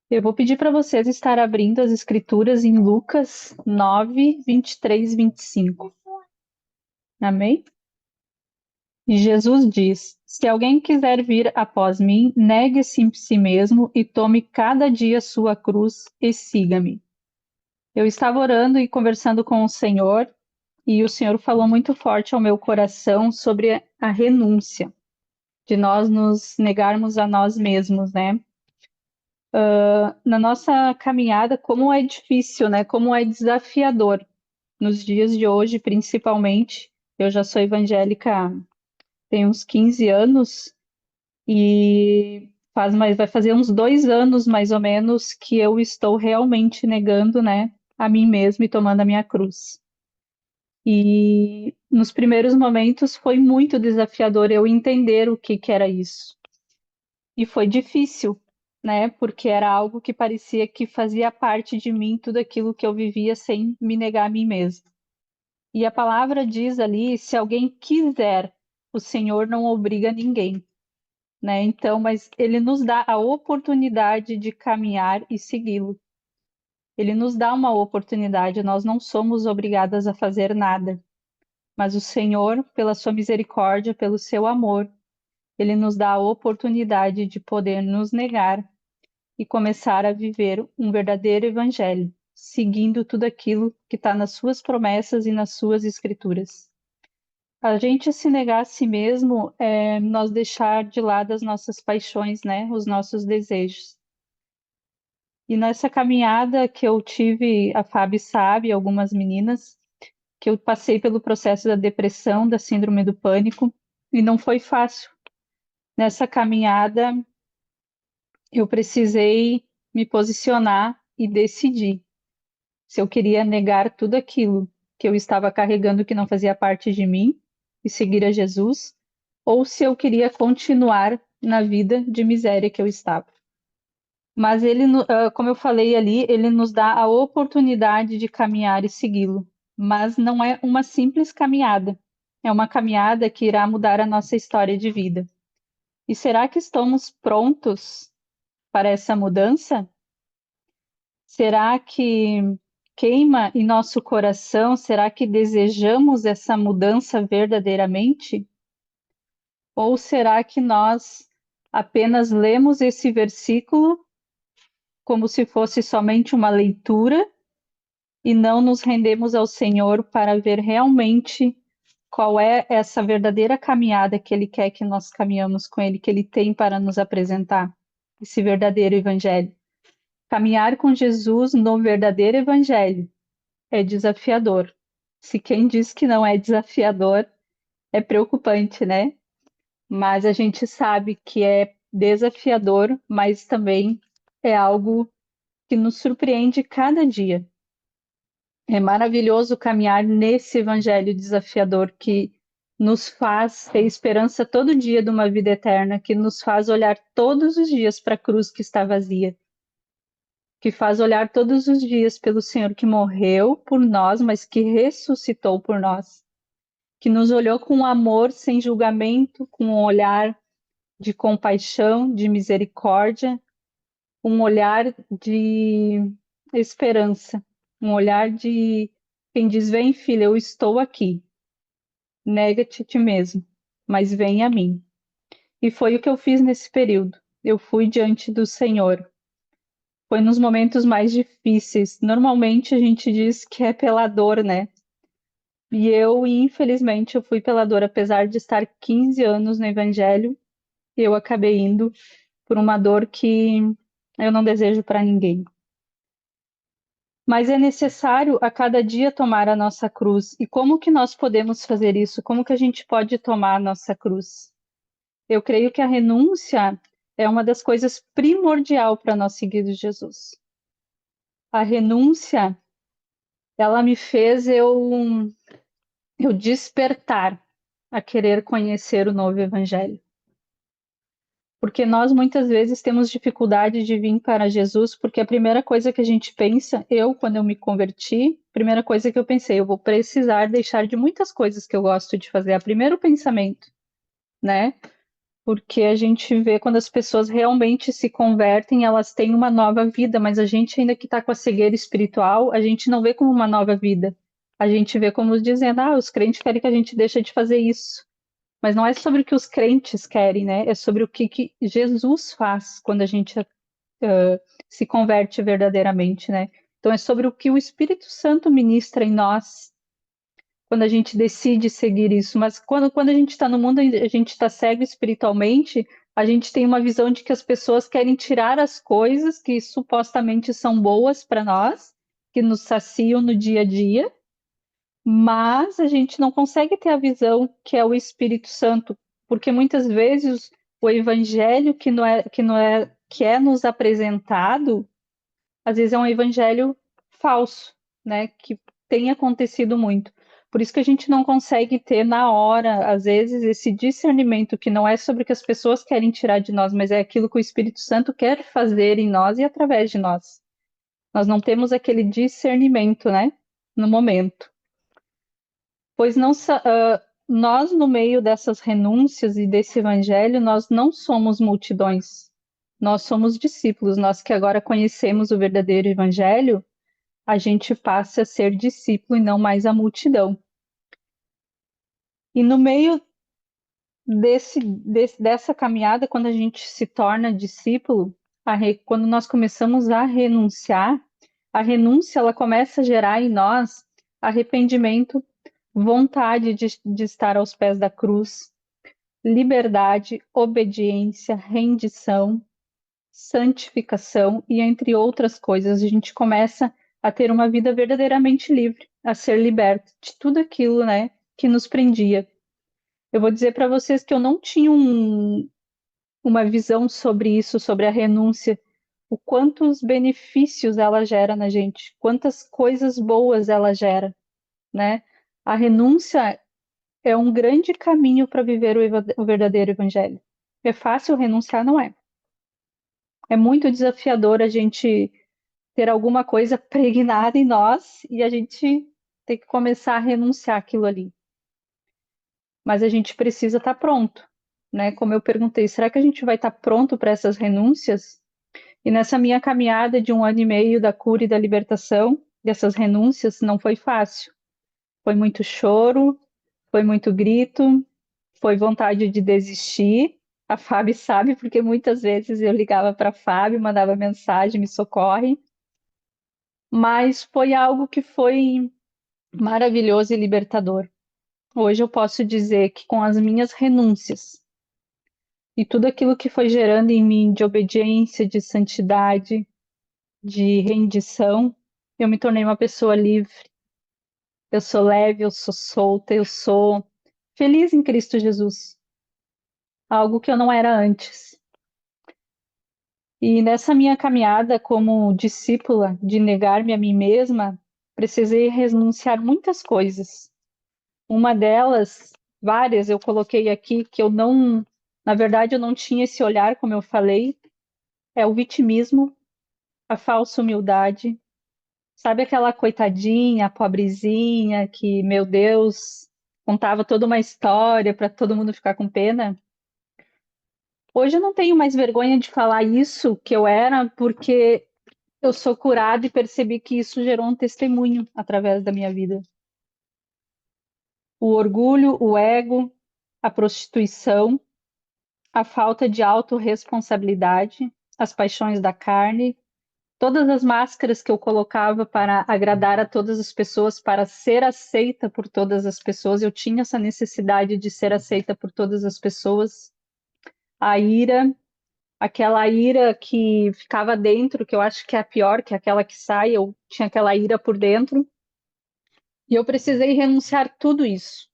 Eu vou pedir para vocês estar abrindo as escrituras em Lucas 9, 23, 25. Amém? E Jesus diz: Se alguém quiser vir após mim, negue-se em si mesmo e tome cada dia sua cruz e siga-me. Eu estava orando e conversando com o Senhor, e o Senhor falou muito forte ao meu coração sobre a renúncia, de nós nos negarmos a nós mesmos, né? Na nossa caminhada, como é difícil, né? Como é desafiador. Nos dias de hoje, principalmente, eu já sou evangélica tem uns 15 anos e vai fazer uns 2 anos, mais ou menos, que eu estou realmente negando, né, a mim mesma e tomando a minha cruz. E nos primeiros momentos foi muito desafiador eu entender o que era isso. E foi difícil, né, porque era algo que parecia que fazia parte de mim, tudo aquilo que eu vivia sem me negar a mim mesma. E a palavra diz ali, se alguém quiser, o Senhor não obriga ninguém, né? Então, mas ele nos dá a oportunidade de caminhar e segui-lo. Ele nos dá uma oportunidade, nós não somos obrigadas a fazer nada, mas o Senhor, pela sua misericórdia, pelo seu amor, ele nos dá a oportunidade de poder nos negar e começar a viver um verdadeiro evangelho, seguindo tudo aquilo que está nas suas promessas e nas suas escrituras. A gente se negar a si mesmo é nós deixar de lado as nossas paixões, né? Os nossos desejos. E nessa caminhada que eu tive, a Fábio sabe, algumas meninas, que eu passei pelo processo da depressão, da síndrome do pânico, e não foi fácil. Nessa caminhada, eu precisei me posicionar e decidir se eu queria negar tudo aquilo que eu estava carregando que não fazia parte de mim e seguir a Jesus, ou se eu queria continuar na vida de miséria que eu estava. Mas ele, como eu falei ali, ele nos dá a oportunidade de caminhar e segui-lo. Mas não é uma simples caminhada. É uma caminhada que irá mudar a nossa história de vida. E será que estamos prontos para essa mudança? Será que queima em nosso coração? Será que desejamos essa mudança verdadeiramente? Ou será que nós apenas lemos esse versículo como se fosse somente uma leitura e não nos rendemos ao Senhor para ver realmente qual é essa verdadeira caminhada que Ele quer que nós caminhamos com Ele, que Ele tem para nos apresentar, esse verdadeiro Evangelho? Caminhar com Jesus no verdadeiro Evangelho é desafiador. Se quem diz que não é desafiador, é preocupante, né? Mas a gente sabe que é desafiador, mas também é algo que nos surpreende cada dia. É maravilhoso caminhar nesse evangelho desafiador que nos faz ter esperança todo dia de uma vida eterna, que nos faz olhar todos os dias para a cruz que está vazia, que faz olhar todos os dias pelo Senhor que morreu por nós, mas que ressuscitou por nós, que nos olhou com amor, sem julgamento, com um olhar de compaixão, de misericórdia, um olhar de esperança, um olhar de quem diz: Vem, filha, eu estou aqui. Nega-te a ti mesmo, mas vem a mim. E foi o que eu fiz nesse período. Eu fui diante do Senhor. Foi nos momentos mais difíceis. Normalmente a gente diz que é pela dor, né? E eu, infelizmente, eu fui pela dor, apesar de estar 15 anos no Evangelho, eu acabei indo por uma dor que eu não desejo para ninguém. Mas é necessário a cada dia tomar a nossa cruz. E como que nós podemos fazer isso? Como que a gente pode tomar a nossa cruz? Eu creio que a renúncia é uma das coisas primordial para nós seguir Jesus. A renúncia, ela me fez eu despertar a querer conhecer o novo evangelho. Porque nós muitas vezes temos dificuldade de vir para Jesus, porque a primeira coisa que a gente pensa, quando eu me converti, a primeira coisa que eu pensei, eu vou precisar deixar de muitas coisas que eu gosto de fazer. É o primeiro pensamento, né? porque a gente vê quando as pessoas realmente se convertem, elas têm uma nova vida, mas a gente ainda que está com a cegueira espiritual, a gente não vê como uma nova vida. A gente vê como dizendo, os crentes querem que a gente deixe de fazer isso. Mas não é sobre o que os crentes querem, né? É sobre o que Jesus faz quando a gente se converte verdadeiramente, né? Então é sobre o que o Espírito Santo ministra em nós quando a gente decide seguir isso. Mas quando a gente está no mundo, a gente está cego espiritualmente, a gente tem uma visão de que as pessoas querem tirar as coisas que supostamente são boas para nós, que nos saciam no dia a dia, mas a gente não consegue ter a visão que é o Espírito Santo, porque muitas vezes o evangelho que é nos apresentado, às vezes é um evangelho falso, né, que tem acontecido muito. Por isso que a gente não consegue ter na hora, às vezes, esse discernimento que não é sobre o que as pessoas querem tirar de nós, mas é aquilo que o Espírito Santo quer fazer em nós e através de nós. Nós não temos aquele discernimento, né, no momento. Pois não, nós, no meio dessas renúncias e desse evangelho, nós não somos multidões. Nós somos discípulos. Nós que agora conhecemos o verdadeiro evangelho, a gente passa a ser discípulo e não mais a multidão. E no meio dessa caminhada, quando a gente se torna discípulo, quando nós começamos a renunciar, a renúncia ela começa a gerar em nós arrependimento, vontade de estar aos pés da cruz, liberdade, obediência, rendição, santificação e entre outras coisas, a gente começa a ter uma vida verdadeiramente livre, a ser liberto de tudo aquilo, né, que nos prendia. Eu vou dizer para vocês que eu não tinha uma visão sobre isso, sobre a renúncia, o quantos benefícios ela gera na gente, quantas coisas boas ela gera, né? A renúncia é um grande caminho para viver o verdadeiro evangelho. É fácil renunciar? Não é. É muito desafiador a gente ter alguma coisa pregnada em nós e a gente ter que começar a renunciar aquilo ali. Mas a gente precisa estar pronto, né? Como eu perguntei, será que a gente vai estar pronto para essas renúncias? E nessa minha caminhada de 1 ano e meio da cura e da libertação, dessas renúncias, não foi fácil. Foi muito choro, foi muito grito, foi vontade de desistir. A Fábio sabe, porque muitas vezes eu ligava para a Fábio, mandava mensagem, me socorre. Mas foi algo que foi maravilhoso e libertador. Hoje eu posso dizer que com as minhas renúncias e tudo aquilo que foi gerando em mim de obediência, de santidade, de rendição, eu me tornei uma pessoa livre. Eu sou leve, eu sou solta, eu sou feliz em Cristo Jesus, algo que eu não era antes. E nessa minha caminhada como discípula de negar-me a mim mesma, precisei renunciar muitas coisas. Uma delas, várias, eu coloquei aqui que eu não, na verdade, eu não tinha esse olhar, como eu falei, é o vitimismo, a falsa humildade. Sabe aquela coitadinha, pobrezinha, que, meu Deus, contava toda uma história para todo mundo ficar com pena? Hoje eu não tenho mais vergonha de falar isso que eu era, porque eu sou curada e percebi que isso gerou um testemunho através da minha vida. O orgulho, o ego, a prostituição, a falta de autorresponsabilidade, as paixões da carne, todas as máscaras que eu colocava para agradar a todas as pessoas, para ser aceita por todas as pessoas, eu tinha essa necessidade de ser aceita por todas as pessoas. A ira, aquela ira que ficava dentro, que eu acho que é a pior, que é aquela que sai, eu tinha aquela ira por dentro, e eu precisei renunciar tudo isso.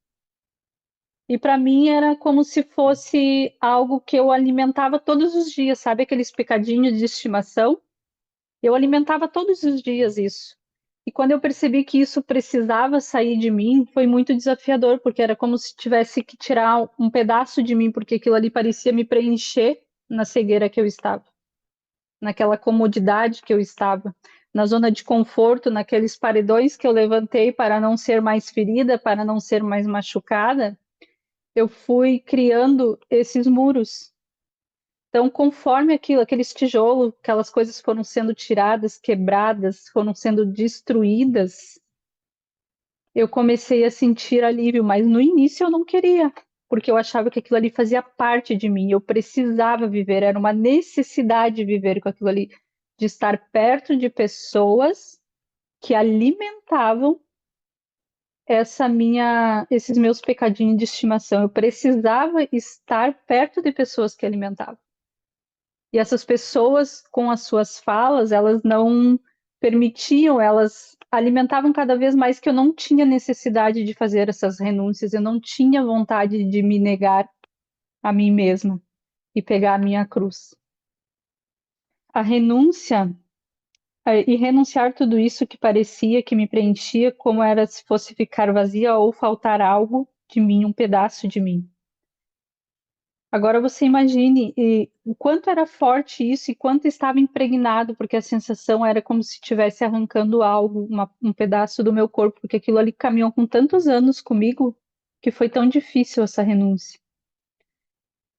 E para mim era como se fosse algo que eu alimentava todos os dias, sabe aqueles picadinhos de estimação? Eu alimentava todos os dias isso. E quando eu percebi que isso precisava sair de mim, foi muito desafiador, porque era como se tivesse que tirar um pedaço de mim, porque aquilo ali parecia me preencher na cegueira que eu estava, naquela comodidade que eu estava, na zona de conforto, naqueles paredões que eu levantei para não ser mais ferida, para não ser mais machucada. Eu fui criando esses muros Então, conforme aquilo, aqueles tijolos, aquelas coisas foram sendo tiradas, quebradas, foram sendo destruídas, eu comecei a sentir alívio, mas no início eu não queria, porque eu achava que aquilo ali fazia parte de mim, eu precisava viver, era uma necessidade viver com aquilo ali, de estar perto de pessoas que alimentavam esses meus pecadinhos de estimação. Eu precisava estar perto de pessoas que alimentavam. E essas pessoas, com as suas falas, elas não permitiam, elas alimentavam cada vez mais que eu não tinha necessidade de fazer essas renúncias, eu não tinha vontade de me negar a mim mesma e pegar a minha cruz. A renúncia, e renunciar tudo isso que parecia que me preenchia, como era se fosse ficar vazia ou faltar algo de mim, um pedaço de mim. Agora você imagine o quanto era forte isso e quanto estava impregnado, porque a sensação era como se estivesse arrancando algo, um pedaço do meu corpo, porque aquilo ali caminhou com tantos anos comigo que foi tão difícil essa renúncia.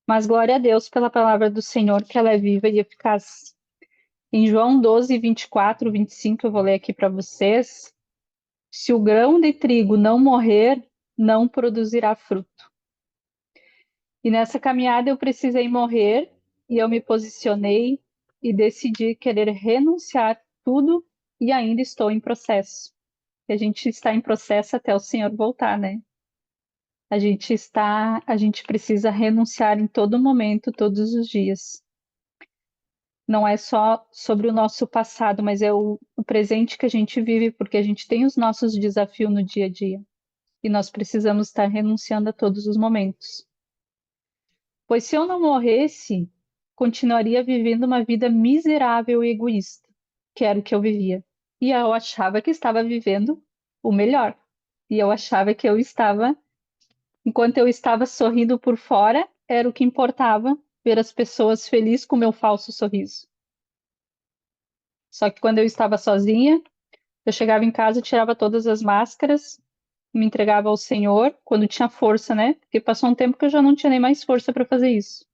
Mas glória a Deus pela palavra do Senhor, que ela é viva e eficaz. Em João 12, 24, 25, eu vou ler aqui para vocês. Se o grão de trigo não morrer, não produzirá fruto. E nessa caminhada eu precisei morrer e eu me posicionei e decidi querer renunciar tudo e ainda estou em processo. E a gente está em processo até o Senhor voltar, né? A gente precisa renunciar em todo momento, todos os dias. Não é só sobre o nosso passado, mas é o presente que a gente vive, porque a gente tem os nossos desafios no dia a dia. E nós precisamos estar renunciando a todos os momentos. Pois se eu não morresse, continuaria vivendo uma vida miserável e egoísta, que era o que eu vivia. E eu achava que estava vivendo o melhor. E eu achava que eu estava, enquanto eu estava sorrindo por fora, era o que importava, ver as pessoas felizes com o meu falso sorriso. Só que quando eu estava sozinha, eu chegava em casa, tirava todas as máscaras, me entregava ao Senhor, quando tinha força, né? Porque passou um tempo que eu já não tinha nem mais força para fazer isso.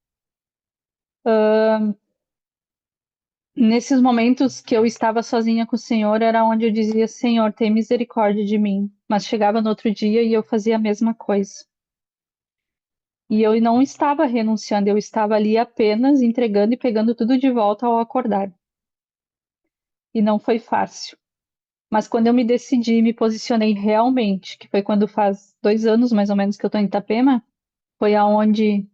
Nesses momentos que eu estava sozinha com o Senhor, era onde eu dizia: Senhor, tem misericórdia de mim. Mas chegava no outro dia e eu fazia a mesma coisa. E eu não estava renunciando, eu estava ali apenas entregando e pegando tudo de volta ao acordar. E não foi fácil. Mas quando eu me decidi, me posicionei realmente, que foi quando faz 2 anos mais ou menos que eu estou em Itapema, foi aonde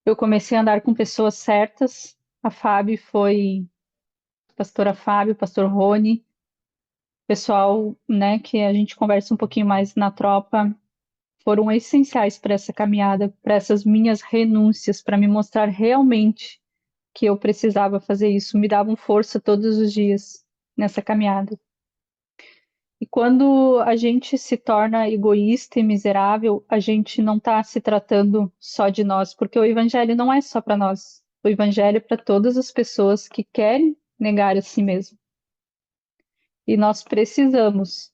eu comecei a andar com pessoas certas. A Fábio foi, pastora Fábio, pastor Rony, pessoal, né, que a gente conversa um pouquinho mais na tropa, foram essenciais para essa caminhada, para essas minhas renúncias, para me mostrar realmente que eu precisava fazer isso, me davam força todos os dias nessa caminhada. E quando a gente se torna egoísta e miserável, a gente não está se tratando só de nós, porque o evangelho não é só para nós. O evangelho é para todas as pessoas que querem negar a si mesmo. E nós precisamos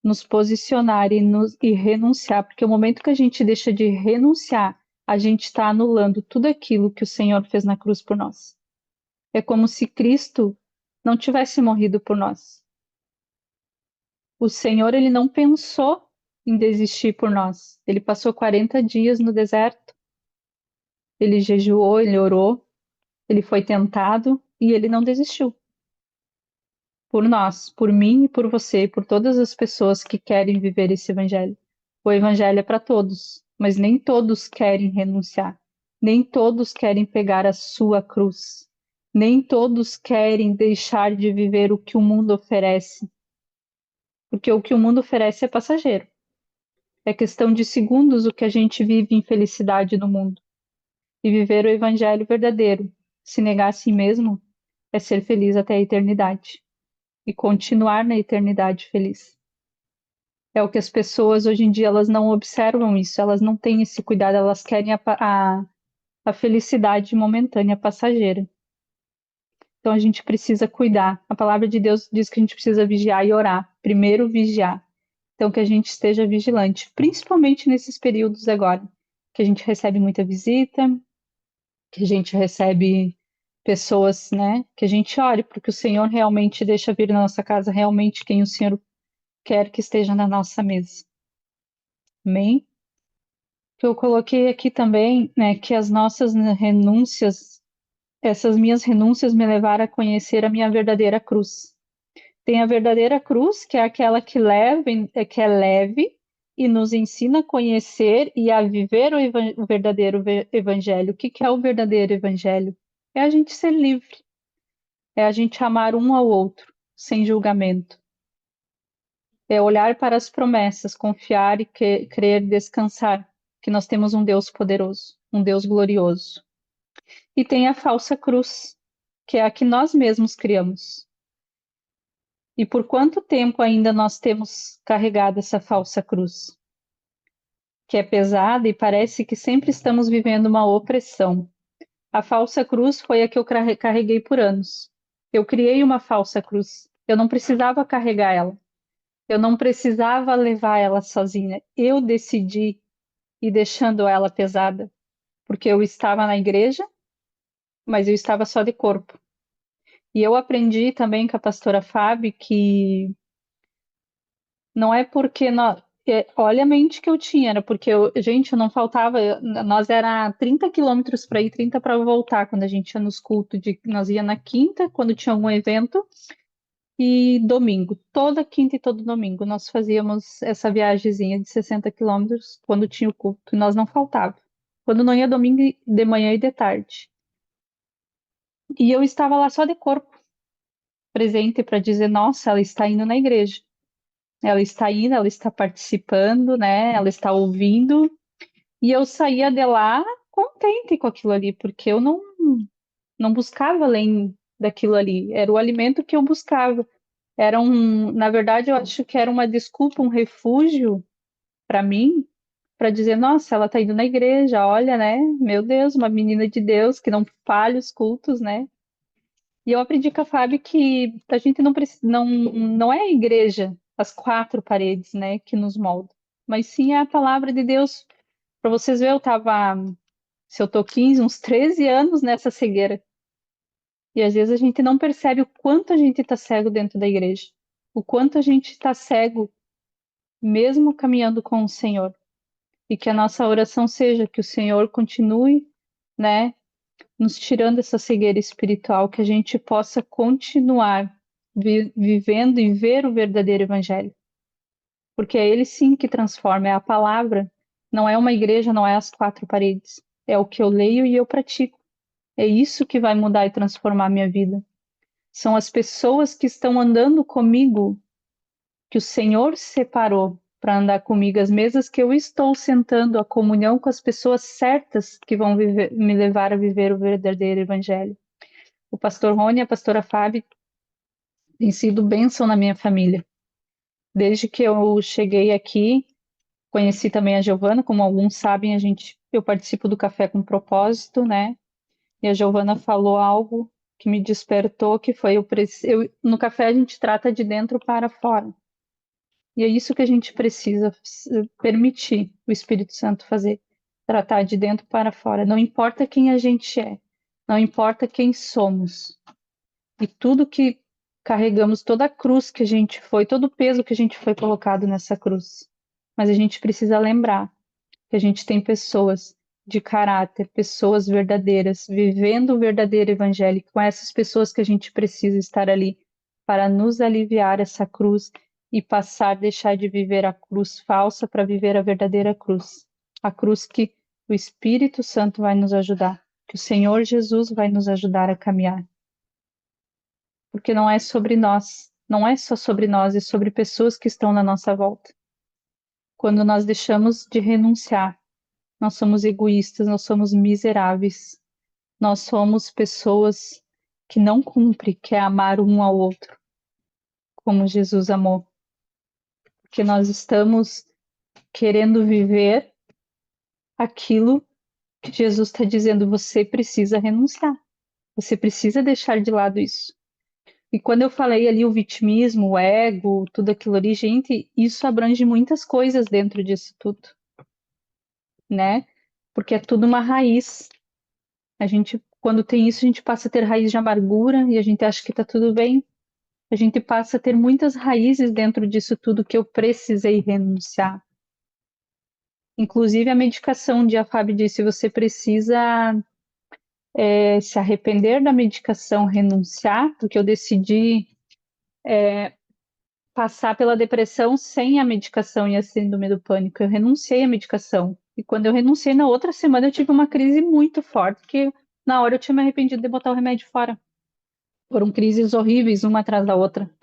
nos posicionar e renunciar, porque o momento que a gente deixa de renunciar, a gente está anulando tudo aquilo que o Senhor fez na cruz por nós. É como se Cristo não tivesse morrido por nós. O Senhor, ele não pensou em desistir por nós. Ele passou 40 dias no deserto, ele jejuou, ele orou, ele foi tentado e ele não desistiu. Por nós, por mim e por você, e por todas as pessoas que querem viver esse evangelho. O evangelho é para todos, mas nem todos querem renunciar. Nem todos querem pegar a sua cruz. Nem todos querem deixar de viver o que o mundo oferece. Porque o que o mundo oferece é passageiro. É questão de segundos o que a gente vive em felicidade no mundo. E viver o evangelho verdadeiro, se negar a si mesmo, é ser feliz até a eternidade. E continuar na eternidade feliz. É o que as pessoas hoje em dia elas não observam isso, elas não têm esse cuidado, elas querem a felicidade momentânea, passageira. Então a gente precisa cuidar. A palavra de Deus diz que a gente precisa vigiar e orar. Primeiro vigiar. Então que a gente esteja vigilante, principalmente nesses períodos agora, que a gente recebe muita visita, que a gente recebe pessoas, né? Que a gente ore, porque o Senhor realmente deixa vir na nossa casa realmente quem o Senhor quer que esteja na nossa mesa. Amém? Que eu coloquei aqui também, né, que as nossas renúncias, essas minhas renúncias me levaram a conhecer a minha verdadeira cruz. Tem a verdadeira cruz, que é aquela que leva, que é leve e nos ensina a conhecer e a viver o verdadeiro evangelho. O que que é o verdadeiro evangelho? É a gente ser livre, é a gente amar um ao outro, sem julgamento. É olhar para as promessas, confiar e crer, descansar, que nós temos um Deus poderoso, um Deus glorioso. E tem a falsa cruz, que é a que nós mesmos criamos. E por quanto tempo ainda nós temos carregado essa falsa cruz, que é pesada e parece que sempre estamos vivendo uma opressão. A falsa cruz foi a que eu carreguei por anos. Eu criei uma falsa cruz. Eu não precisava carregar ela. Eu não precisava levar ela sozinha. Eu decidi ir deixando ela pesada, porque eu estava na igreja, mas eu estava só de corpo. E eu aprendi também com a pastora Fábio que não é porque olha a mente que eu tinha, era porque gente, eu não faltava, nós era 30 quilômetros para ir, 30 para voltar, quando a gente ia nos cultos, nós ia na quinta, quando tinha algum evento, e domingo, toda quinta e todo domingo, nós fazíamos essa viagemzinha de 60 quilômetros quando tinha o culto, e nós não faltava. Quando não ia domingo de manhã e de tarde. E eu estava lá só de corpo, presente para dizer, nossa, ela está indo na igreja. Ela está indo, ela está participando, né? Ela está ouvindo. E eu saía de lá contente com aquilo ali, porque eu não buscava além daquilo ali. Era o alimento que eu buscava. Na verdade, eu acho que era uma desculpa, um refúgio para mim, para dizer, nossa, ela está indo na igreja, olha, né? Meu Deus, uma menina de Deus que não falha os cultos, né? E eu aprendi com a Fábio que a gente não precisa, não é a igreja, as quatro paredes, né, que nos molda, mas sim a palavra de Deus. Para vocês verem, se eu tô 15, uns 13 anos nessa cegueira. E às vezes a gente não percebe o quanto a gente está cego dentro da igreja, o quanto a gente está cego mesmo caminhando com o Senhor. E que a nossa oração seja que o Senhor continue, né, nos tirando essa cegueira espiritual, que a gente possa continuar vivendo e ver o verdadeiro evangelho. Porque é ele sim que transforma, é a palavra, não é uma igreja, não é as quatro paredes. É o que eu leio e eu pratico. É isso que vai mudar e transformar a minha vida. São as pessoas que estão andando comigo, que o Senhor separou para andar comigo, as mesas que eu estou sentando, a comunhão com as pessoas certas que vão me levar a viver o verdadeiro evangelho. O pastor Rony e a pastora Fábio têm sido bênção na minha família. Desde que eu cheguei aqui, conheci também a Giovana, como alguns sabem, eu participo do Café com Propósito, né? E a Giovana falou algo que me despertou, que foi no café a gente trata de dentro para fora. E é isso que a gente precisa permitir o Espírito Santo fazer, tratar de dentro para fora. Não importa quem a gente é, não importa quem somos. E tudo que carregamos, toda a cruz que a gente foi, todo o peso que a gente foi colocado nessa cruz. Mas a gente precisa lembrar que a gente tem pessoas de caráter, pessoas verdadeiras, vivendo o verdadeiro evangelho, com essas pessoas que a gente precisa estar ali para nos aliviar essa cruz e passar, deixar de viver a cruz falsa para viver a verdadeira cruz. A cruz que o Espírito Santo vai nos ajudar, que o Senhor Jesus vai nos ajudar a caminhar. Porque não é sobre nós, não é só sobre nós, é sobre pessoas que estão na nossa volta. Quando nós deixamos de renunciar, nós somos egoístas, nós somos miseráveis, nós somos pessoas que não cumprem, que é amar um ao outro, como Jesus amou. Porque nós estamos querendo viver aquilo que Jesus está dizendo, você precisa renunciar, você precisa deixar de lado isso. E quando eu falei ali o vitimismo, o ego, tudo aquilo ali, gente, isso abrange muitas coisas dentro disso tudo, né? Porque é tudo uma raiz. A gente, quando tem isso, a gente passa a ter raiz de amargura e a gente acha que está tudo bem. A gente passa a ter muitas raízes dentro disso tudo que eu precisei renunciar. Inclusive a medicação, um dia a Fábio disse, você precisa se arrepender da medicação, renunciar, porque eu decidi passar pela depressão sem a medicação e a síndrome do pânico. Eu renunciei à medicação. E quando eu renunciei, na outra semana eu tive uma crise muito forte, que na hora eu tinha me arrependido de botar o remédio fora. Foram crises horríveis, uma atrás da outra.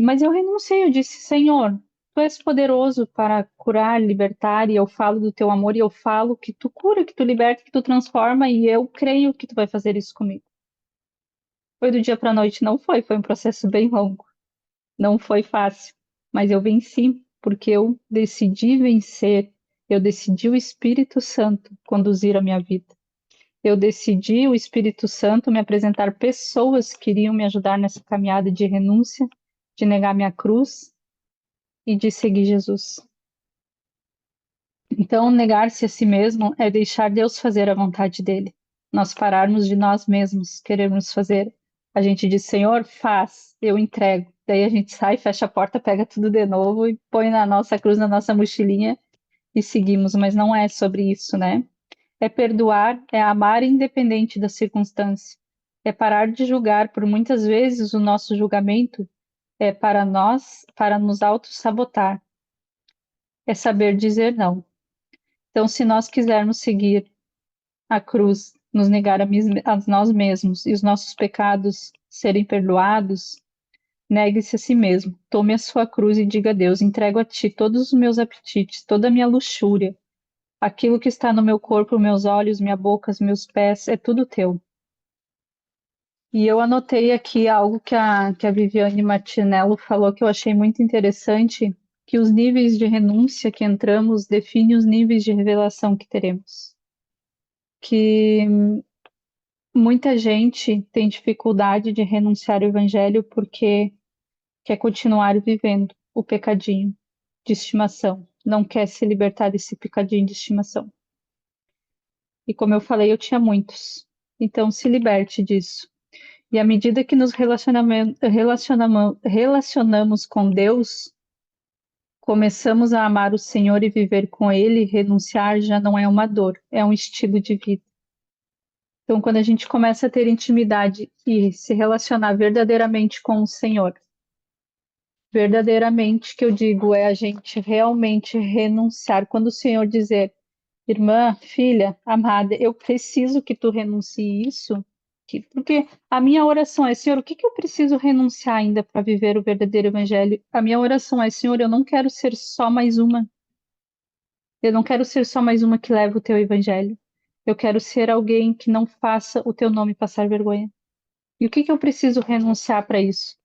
Mas eu renunciei, eu disse, Senhor, tu és poderoso para curar, libertar, e eu falo do teu amor, e eu falo que tu cura, que tu liberta, que tu transforma, e eu creio que tu vai fazer isso comigo. Foi do dia para a noite? Não foi, foi um processo bem longo. Não foi fácil, mas eu venci, porque eu decidi vencer. Eu decidi o Espírito Santo conduzir a minha vida. Eu decidi o Espírito Santo me apresentar pessoas que iriam me ajudar nessa caminhada de renúncia, de negar minha cruz e de seguir Jesus. Então, negar-se a si mesmo é deixar Deus fazer a vontade dele. Nós pararmos de nós mesmos, querermos fazer. A gente diz, Senhor, faz, eu entrego. Daí a gente sai, fecha a porta, pega tudo de novo e põe na nossa cruz, na nossa mochilinha e seguimos. Mas não é sobre isso, né? É perdoar, é amar independente da circunstância. É parar de julgar, por muitas vezes o nosso julgamento é para nós, para nos auto-sabotar. É saber dizer não. Então, se nós quisermos seguir a cruz, nos negar a nós mesmos e os nossos pecados serem perdoados, negue-se a si mesmo. Tome a sua cruz e diga a Deus: entrego a ti todos os meus apetites, toda a minha luxúria, aquilo que está no meu corpo, meus olhos, minha boca, os meus pés, é tudo teu. E eu anotei aqui algo que a Viviane Martinello falou que eu achei muito interessante, que os níveis de renúncia que entramos definem os níveis de revelação que teremos. Que muita gente tem dificuldade de renunciar ao evangelho porque quer continuar vivendo o pecadinho de estimação, não quer se libertar desse pecadinho de estimação. E como eu falei, eu tinha muitos. Então se liberte disso. E à medida que nos relacionamos com Deus, começamos a amar o Senhor e viver com Ele, renunciar já não é uma dor, é um estilo de vida. Então, quando a gente começa a ter intimidade e se relacionar verdadeiramente com o Senhor, verdadeiramente que eu digo é a gente realmente renunciar. Quando o Senhor dizer, irmã, filha, amada, eu preciso que tu renuncie isso, porque a minha oração é, Senhor, o que que eu preciso renunciar ainda para viver o verdadeiro evangelho? A minha oração é, Senhor, eu não quero ser só mais uma. Eu não quero ser só mais uma que leva o teu evangelho. Eu quero ser alguém que não faça o teu nome passar vergonha. E o que que eu preciso renunciar para isso?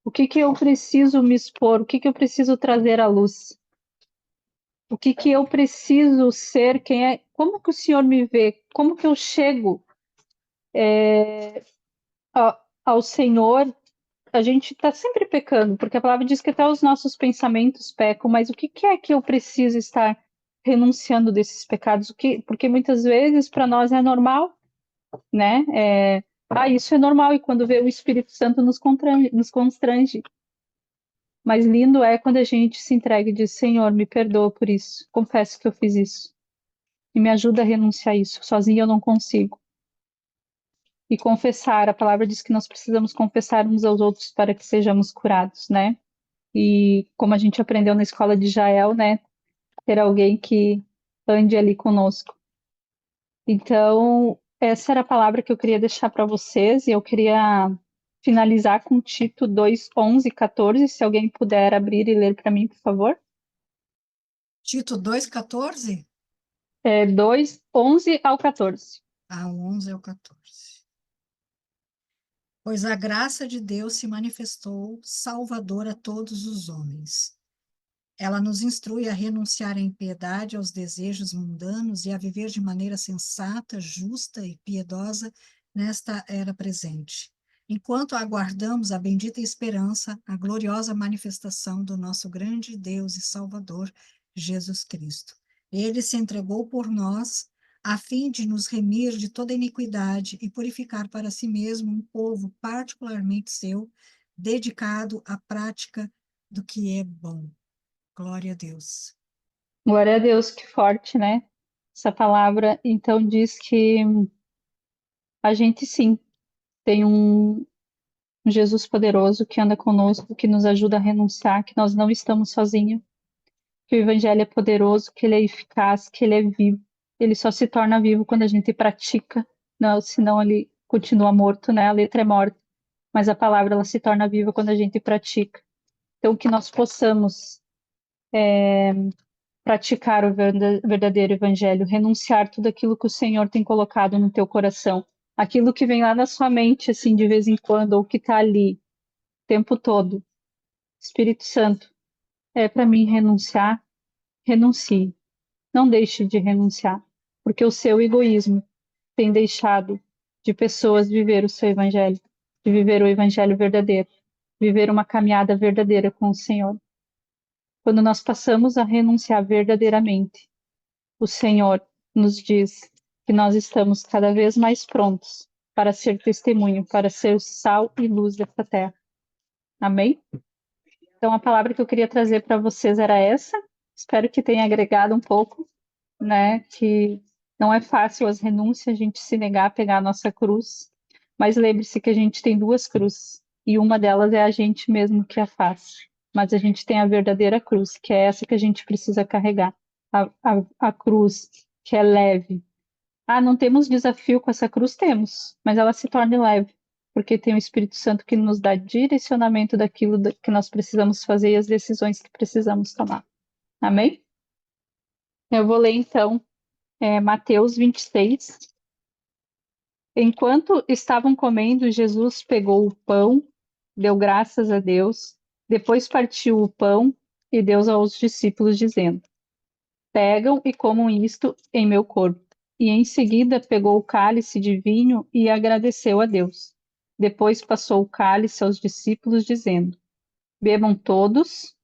O que que eu preciso me expor? O que que eu preciso trazer à luz? O que que eu preciso ser? Quem é? Como que o Senhor me vê? Como que eu chego ao Senhor? A gente está sempre pecando, porque a palavra diz que até os nossos pensamentos pecam, mas o que que é que eu preciso estar renunciando desses pecados? Porque muitas vezes para nós é normal, né? Isso é normal, e quando vê o Espírito Santo nos constrange. Mas lindo é quando a gente se entrega e diz, Senhor, me perdoa por isso, confesso que eu fiz isso, e me ajuda a renunciar a isso, sozinho eu não consigo. E confessar, a palavra diz que nós precisamos confessar uns aos outros para que sejamos curados, né? E como a gente aprendeu na escola de Jael, né? Ter alguém que ande ali conosco. Então, essa era a palavra que eu queria deixar para vocês, e eu queria finalizar com Tito 2, 11 e 14, se alguém puder abrir e ler para mim, por favor. Tito 2,14? 2, 11 ao 14. Ah, o 11 ao 14. Pois a graça de Deus se manifestou salvadora a todos os homens. Ela nos instrui a renunciar à impiedade, aos desejos mundanos e a viver de maneira sensata, justa e piedosa nesta era presente, enquanto aguardamos a bendita esperança, a gloriosa manifestação do nosso grande Deus e Salvador, Jesus Cristo. Ele se entregou por nós a fim de nos remir de toda iniquidade e purificar para si mesmo um povo particularmente seu, dedicado à prática do que é bom. Glória a Deus. Glória a Deus, que forte, né? Essa palavra, então, diz que a gente sim tem um Jesus poderoso que anda conosco, que nos ajuda a renunciar, que nós não estamos sozinhos, que o Evangelho é poderoso, que ele é eficaz, que ele é vivo. Ele só se torna vivo quando a gente pratica, não, senão ele continua morto, né? A letra é morta, mas a palavra ela se torna viva quando a gente pratica. Então, que nós possamos praticar o verdadeiro evangelho, renunciar tudo aquilo que o Senhor tem colocado no teu coração, aquilo que vem lá na sua mente, assim, de vez em quando, ou que está ali o tempo todo. Espírito Santo, é para mim renunciar, renuncie. Não deixe de renunciar, porque o seu egoísmo tem deixado de pessoas viver o seu evangelho, de viver o evangelho verdadeiro, viver uma caminhada verdadeira com o Senhor. Quando nós passamos a renunciar verdadeiramente, o Senhor nos diz que nós estamos cada vez mais prontos para ser testemunho, para ser sal e luz dessa terra. Amém? Então, a palavra que eu queria trazer para vocês era essa. Espero que tenha agregado um pouco, né? Que não é fácil as renúncias, a gente se negar a pegar a nossa cruz, mas lembre-se que a gente tem duas cruzes e uma delas é a gente mesmo que a faz. Mas a gente tem a verdadeira cruz, que é essa que a gente precisa carregar. A cruz que é leve. Ah, não temos desafio com essa cruz? Temos, mas ela se torna leve, porque tem o Espírito Santo que nos dá direcionamento daquilo que nós precisamos fazer e as decisões que precisamos tomar. Amém? Eu vou ler então Mateus 26. Enquanto estavam comendo, Jesus pegou o pão, deu graças a Deus, depois partiu o pão e deu aos discípulos, dizendo: Pegam e comam isto em meu corpo. E em seguida pegou o cálice de vinho e agradeceu a Deus. Depois passou o cálice aos discípulos, dizendo: Bebam todos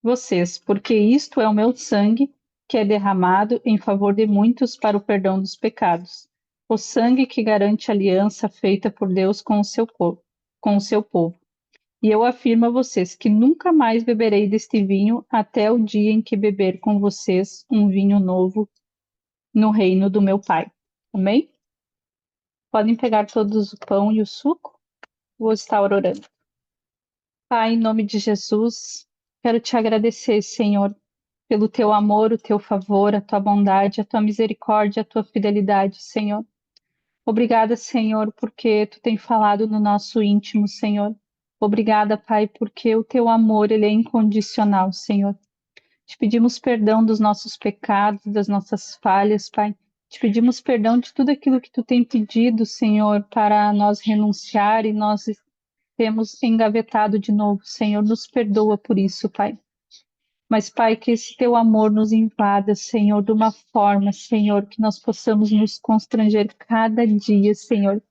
vocês, porque isto é o meu sangue, que é derramado em favor de muitos para o perdão dos pecados. O sangue que garante a aliança feita por Deus com o seu povo, com o seu povo. E eu afirmo a vocês que nunca mais beberei deste vinho até o dia em que beber com vocês um vinho novo no reino do meu Pai. Amém? Podem pegar todos o pão e o suco. Vou estar orando. Pai, em nome de Jesus, quero te agradecer, Senhor, pelo teu amor, o teu favor, a tua bondade, a tua misericórdia, a tua fidelidade, Senhor. Obrigada, Senhor, porque tu tem falado no nosso íntimo, Senhor. Obrigada, Pai, porque o teu amor, ele é incondicional, Senhor. Te pedimos perdão dos nossos pecados, das nossas falhas, Pai. Te pedimos perdão de tudo aquilo que tu tem pedido, Senhor, para nós renunciar e nós temos engavetado de novo, Senhor. Nos perdoa por isso, Pai. Mas, Pai, que esse teu amor nos invada, Senhor, de uma forma, Senhor, que nós possamos nos constranger cada dia, Senhor,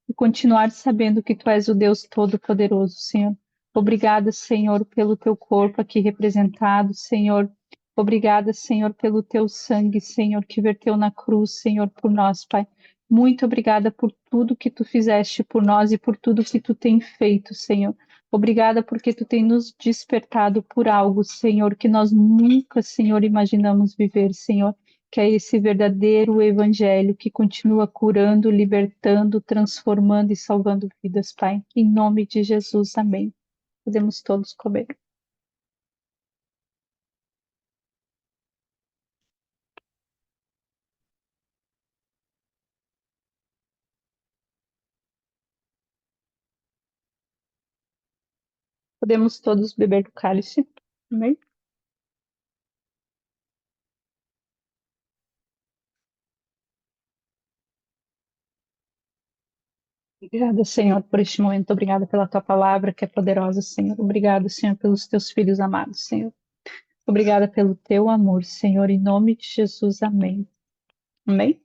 e continuar sabendo que tu és o Deus Todo-Poderoso, Senhor. Obrigada, Senhor, pelo teu corpo aqui representado, Senhor. Obrigada, Senhor, pelo teu sangue, Senhor, que verteu na cruz, Senhor, por nós, Pai. Muito obrigada por tudo que tu fizeste por nós e por tudo que tu tem feito, Senhor. Obrigada porque tu tem nos despertado por algo, Senhor, que nós nunca, Senhor, imaginamos viver, Senhor, que é esse verdadeiro evangelho que continua curando, libertando, transformando e salvando vidas, Pai. Em nome de Jesus, amém. Podemos todos comer. Podemos todos beber do cálice. Amém. Obrigada, Senhor, por este momento. Obrigada pela tua palavra, que é poderosa, Senhor. Obrigada, Senhor, pelos teus filhos amados, Senhor. Obrigada pelo teu amor, Senhor. Em nome de Jesus, amém. Amém.